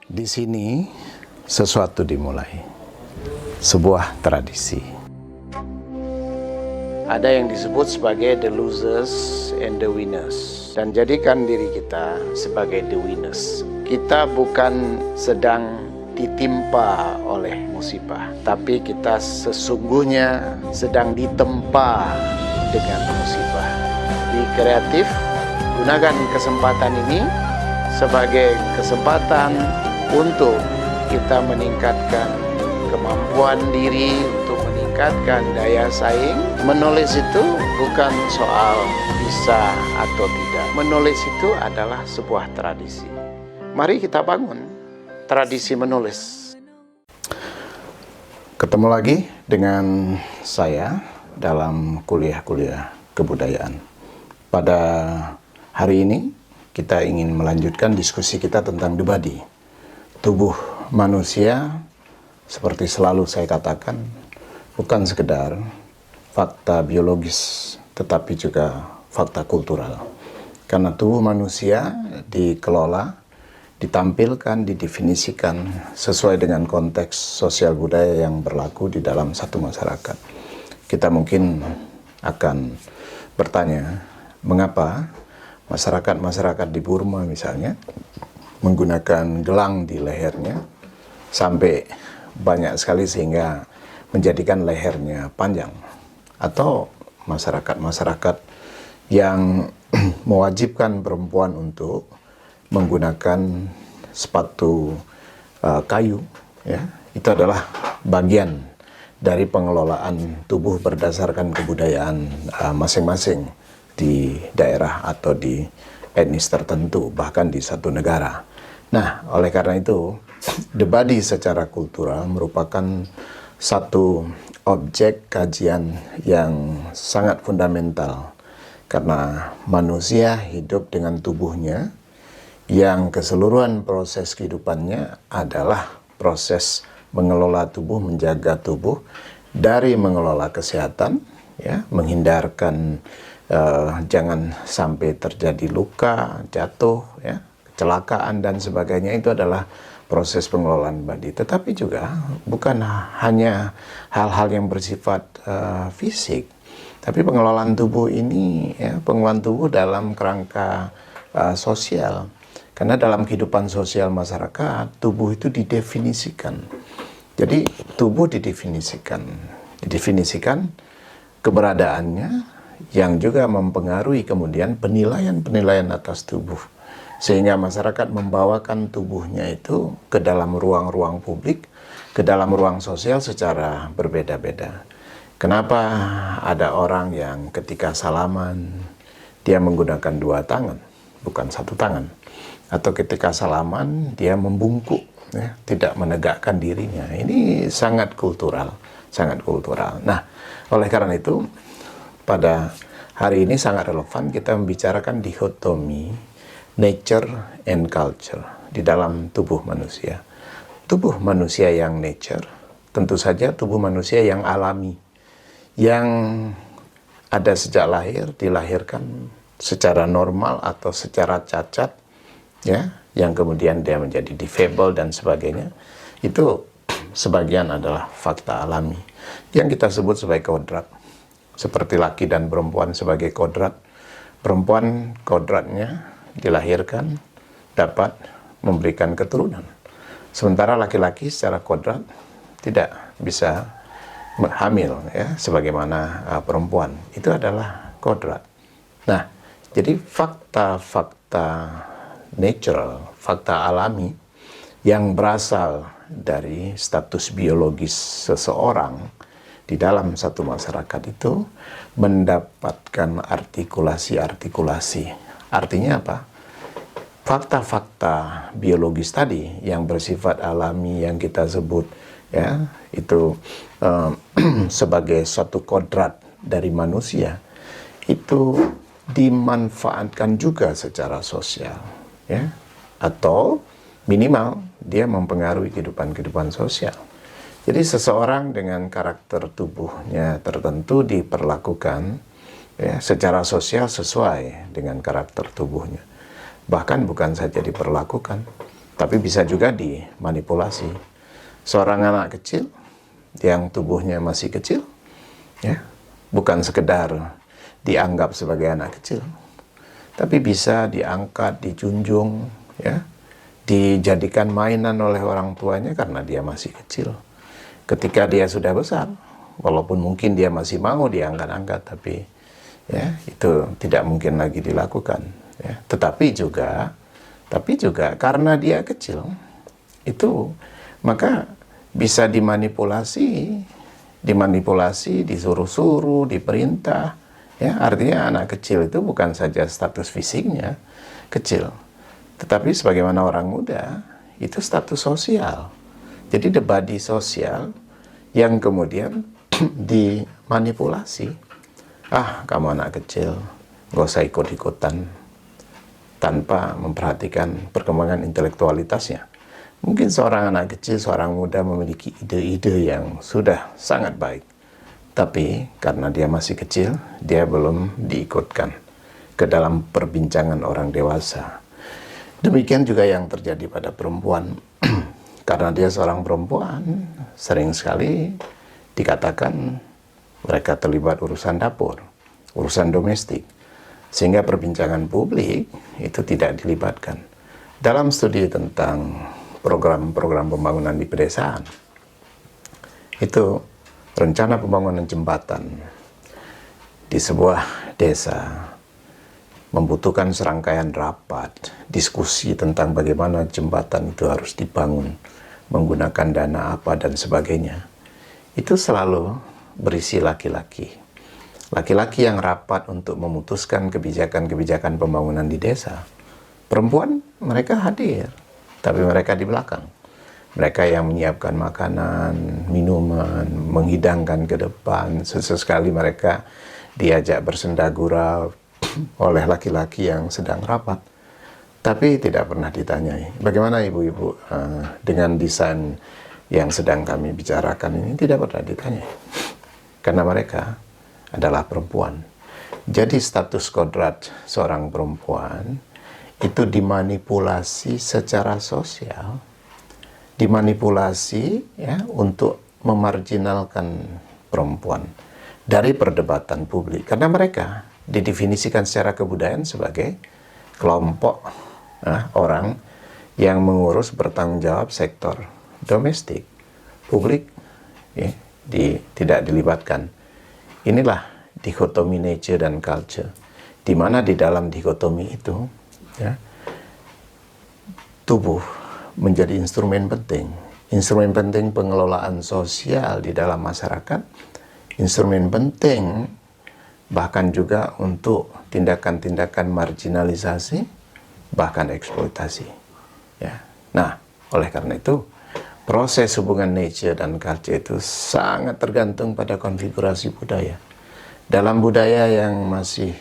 Di sini sesuatu dimulai, sebuah tradisi. Ada yang disebut sebagai the losers and the winners. Dan jadikan diri kita sebagai the winners. Kita bukan sedang ditimpa oleh musibah, tapi kita sesungguhnya sedang ditempa dengan musibah. Di kreatif, gunakan kesempatan ini sebagai kesempatan untuk kita meningkatkan kemampuan diri, untuk meningkatkan daya saing. Menulis itu bukan soal bisa atau tidak. Menulis itu adalah sebuah tradisi. Mari kita bangun tradisi menulis. Ketemu lagi dengan saya dalam kuliah-kuliah kebudayaan. Pada hari ini kita ingin melanjutkan diskusi kita tentang the body. Tubuh manusia, seperti selalu saya katakan, bukan sekedar fakta biologis, tetapi juga fakta kultural. Karena tubuh manusia dikelola, ditampilkan, didefinisikan sesuai dengan konteks sosial budaya yang berlaku di dalam satu masyarakat. Kita mungkin akan bertanya, mengapa masyarakat di Burma misalnya menggunakan gelang di lehernya sampai banyak sekali sehingga menjadikan lehernya panjang, atau masyarakat yang mewajibkan perempuan untuk menggunakan sepatu kayu, ya, itu adalah bagian dari pengelolaan tubuh berdasarkan kebudayaan masing-masing di daerah atau di etnis tertentu, bahkan di satu negara. Nah, oleh karena itu, the body secara kultural merupakan satu objek kajian yang sangat fundamental, karena manusia hidup dengan tubuhnya yang keseluruhan proses kehidupannya adalah proses mengelola tubuh, menjaga tubuh dari mengelola kesehatan, ya, menghindarkan jangan sampai terjadi luka, jatuh, ya, kecelakaan dan sebagainya. Itu adalah proses pengelolaan body. Tetapi juga bukan hanya hal-hal yang bersifat fisik, tapi pengelolaan tubuh ini, ya, pengelolaan tubuh dalam kerangka sosial. Karena dalam kehidupan sosial masyarakat, tubuh itu didefinisikan. Jadi tubuh didefinisikan keberadaannya, yang juga mempengaruhi kemudian penilaian atas tubuh. Sehingga masyarakat membawakan tubuhnya itu ke dalam ruang-ruang publik, ke dalam ruang sosial secara berbeda-beda. Kenapa ada orang yang ketika salaman, dia menggunakan dua tangan, bukan satu tangan. Atau ketika salaman, dia membungkuk, ya, tidak menegakkan dirinya. Ini sangat kultural, sangat kultural. Nah, oleh karena itu, pada hari ini sangat relevan kita membicarakan dikotomi nature and culture di dalam tubuh manusia. Tubuh manusia yang nature, tentu saja tubuh manusia yang alami, yang ada sejak lahir, dilahirkan secara normal atau secara cacat, ya, yang kemudian dia menjadi difabel dan sebagainya. Itu sebagian adalah fakta alami yang kita sebut sebagai kodrat. Seperti laki dan perempuan sebagai kodrat. Perempuan kodratnya dilahirkan dapat memberikan keturunan. Sementara laki-laki secara kodrat tidak bisa hamil, ya, sebagaimana perempuan. Itu adalah kodrat. Nah, jadi fakta-fakta natural, fakta alami yang berasal dari status biologis seseorang di dalam satu masyarakat itu mendapatkan artikulasi-artikulasi. Artinya apa? Fakta-fakta biologis tadi yang bersifat alami yang kita sebut, ya, itu sebagai suatu kodrat dari manusia, itu dimanfaatkan juga secara sosial, ya, atau minimal dia mempengaruhi kehidupan sosial. Jadi seseorang dengan karakter tubuhnya tertentu diperlakukan, ya, secara sosial sesuai dengan karakter tubuhnya. Bahkan bukan saja diperlakukan, tapi bisa juga dimanipulasi. Seorang anak kecil yang tubuhnya masih kecil, ya, bukan sekedar dianggap sebagai anak kecil, tapi bisa diangkat, dijunjung, ya, dijadikan mainan oleh orang tuanya karena dia masih kecil. Ketika dia sudah besar, walaupun mungkin dia masih mau diangkat-angkat, tapi ya itu tidak mungkin lagi dilakukan. Ya. Tetapi juga karena dia kecil, itu maka bisa dimanipulasi, disuruh-suruh, diperintah. Ya, artinya anak kecil itu bukan saja status fisiknya kecil, tetapi sebagaimana orang muda, itu status sosial. Jadi the body sosial yang kemudian dimanipulasi. Ah, kamu anak kecil, gak usah ikut-ikutan, tanpa memperhatikan perkembangan intelektualitasnya. Mungkin seorang anak kecil, seorang muda memiliki ide-ide yang sudah sangat baik. Tapi karena dia masih kecil, dia belum diikutkan ke dalam perbincangan orang dewasa. Demikian juga yang terjadi pada perempuan. Karena dia seorang perempuan, sering sekali dikatakan mereka terlibat urusan dapur, urusan domestik. Sehingga perbincangan publik itu tidak dilibatkan. Dalam studi tentang program-program pembangunan di pedesaan, itu rencana pembangunan jembatan di sebuah desa membutuhkan serangkaian rapat, diskusi tentang bagaimana jembatan itu harus dibangun, menggunakan dana apa dan sebagainya. Itu selalu berisi laki-laki. Laki-laki yang rapat untuk memutuskan kebijakan-kebijakan pembangunan di desa. Perempuan, mereka hadir, tapi mereka di belakang. Mereka yang menyiapkan makanan, minuman, menghidangkan ke depan. Sesekali mereka diajak bersendagurau oleh laki-laki yang sedang rapat. Tapi tidak pernah ditanyai, bagaimana ibu-ibu dengan desain yang sedang kami bicarakan ini, tidak pernah ditanyai. Karena mereka adalah perempuan. Jadi status kodrat seorang perempuan itu dimanipulasi secara sosial, dimanipulasi ya untuk memarginalkan perempuan dari perdebatan publik, karena mereka didefinisikan secara kebudayaan sebagai kelompok orang yang mengurus bertanggung jawab sektor domestik, publik ya, tidak dilibatkan. Inilah dikotomi nature dan culture, di mana di dalam dikotomi itu ya, tubuh menjadi instrumen penting pengelolaan sosial di dalam masyarakat, instrumen penting bahkan juga untuk tindakan-tindakan marginalisasi, bahkan eksploitasi. Ya. Nah, oleh karena itu, proses hubungan nature dan culture itu sangat tergantung pada konfigurasi budaya. Dalam budaya yang masih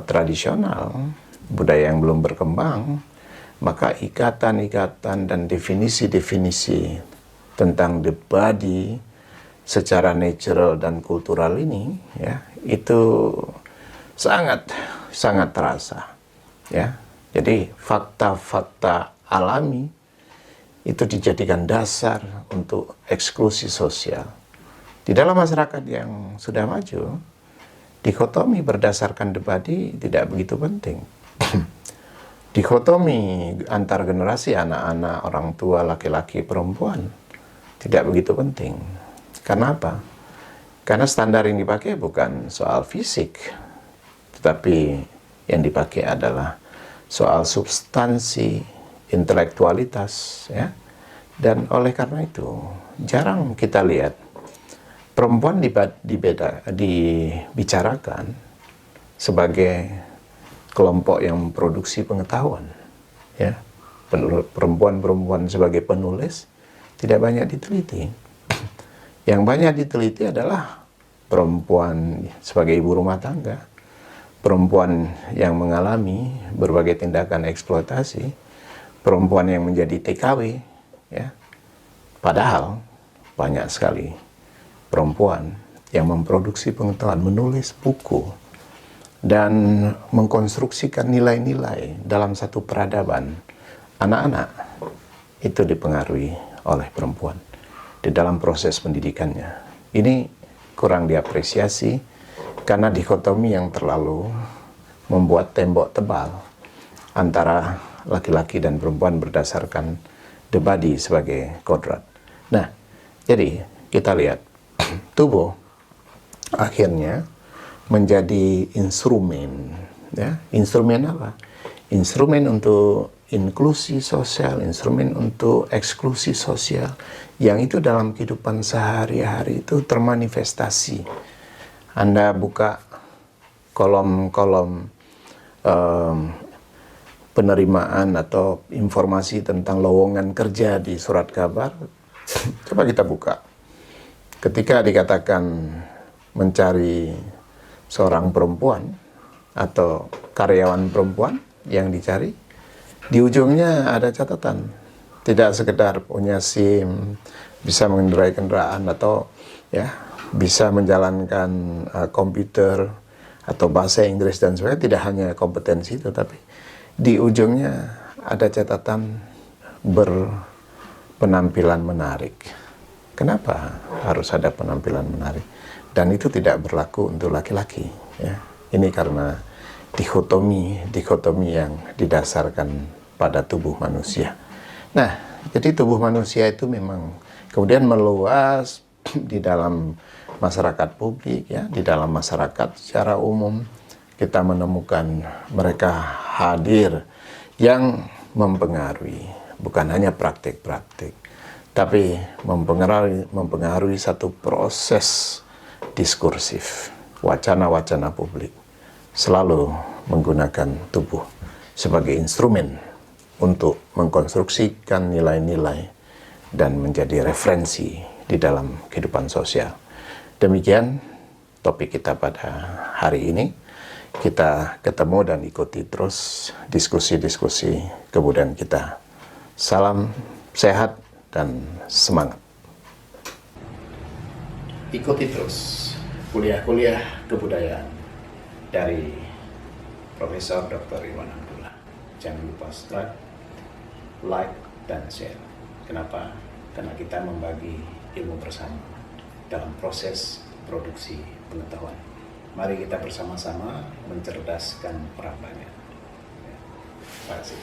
tradisional, budaya yang belum berkembang, maka ikatan-ikatan dan definisi-definisi tentang the body secara natural dan kultural ini ya, itu sangat terasa ya. Jadi fakta-fakta alami itu dijadikan dasar untuk eksklusi sosial. Di dalam masyarakat yang sudah maju, dikotomi berdasarkan the body tidak begitu penting. Dikotomi antar generasi, anak-anak, orang tua, laki-laki, perempuan, tidak begitu penting. Karena apa? Karena standar yang dipakai bukan soal fisik, tetapi yang dipakai adalah soal substansi, intelektualitas, ya. Dan oleh karena itu, jarang kita lihat perempuan dibicarakan sebagai kelompok yang memproduksi pengetahuan, ya. Perempuan-perempuan sebagai penulis tidak banyak diteliti. Yang banyak diteliti adalah perempuan sebagai ibu rumah tangga, perempuan yang mengalami berbagai tindakan eksploitasi, perempuan yang menjadi TKW, ya. Padahal banyak sekali perempuan yang memproduksi pengetahuan, menulis buku, dan mengkonstruksikan nilai-nilai dalam satu peradaban anak-anak itu dipengaruhi oleh perempuan di dalam proses pendidikannya. Ini kurang diapresiasi karena dikotomi yang terlalu membuat tembok tebal antara laki-laki dan perempuan berdasarkan the body sebagai kodrat. Nah, jadi kita lihat tubuh akhirnya menjadi instrumen, ya. Instrumen apa? Instrumen untuk inklusi sosial, instrumen untuk eksklusi sosial, yang itu dalam kehidupan sehari-hari itu termanifestasi. Anda buka kolom-kolom penerimaan atau informasi tentang lowongan kerja di surat kabar, coba kita buka. Ketika dikatakan mencari seorang perempuan atau karyawan perempuan yang dicari, di ujungnya ada catatan. Tidak sekedar punya SIM, bisa mengendarai kendaraan, atau ya bisa menjalankan komputer atau bahasa Inggris dan sebagainya. Tidak hanya kompetensi itu, tapi di ujungnya ada catatan berpenampilan menarik. Kenapa harus ada penampilan menarik? Dan itu tidak berlaku untuk laki-laki, ya. Ini karena dikotomi yang didasarkan pada tubuh manusia. Nah, jadi tubuh manusia itu memang kemudian meluas di dalam masyarakat publik, ya, di dalam masyarakat secara umum. Kita menemukan mereka hadir yang mempengaruhi, bukan hanya praktik-praktik, tapi mempengaruhi satu proses diskursif, wacana-wacana publik, selalu menggunakan tubuh sebagai instrumen untuk mengkonstruksikan nilai-nilai dan menjadi referensi di dalam kehidupan sosial. Demikian topik kita pada hari ini. Kita ketemu dan ikuti terus diskusi-diskusi kebudayaan kita. Salam sehat dan semangat. Ikuti terus kuliah-kuliah kebudayaan dari Profesor Dr. Irwan Abdullah. Jangan lupa subscribe, like, dan share. Kenapa? Karena kita membagi ilmu bersama dalam proses produksi pengetahuan. Mari kita bersama-sama mencerdaskan orang banyak. Terima kasih.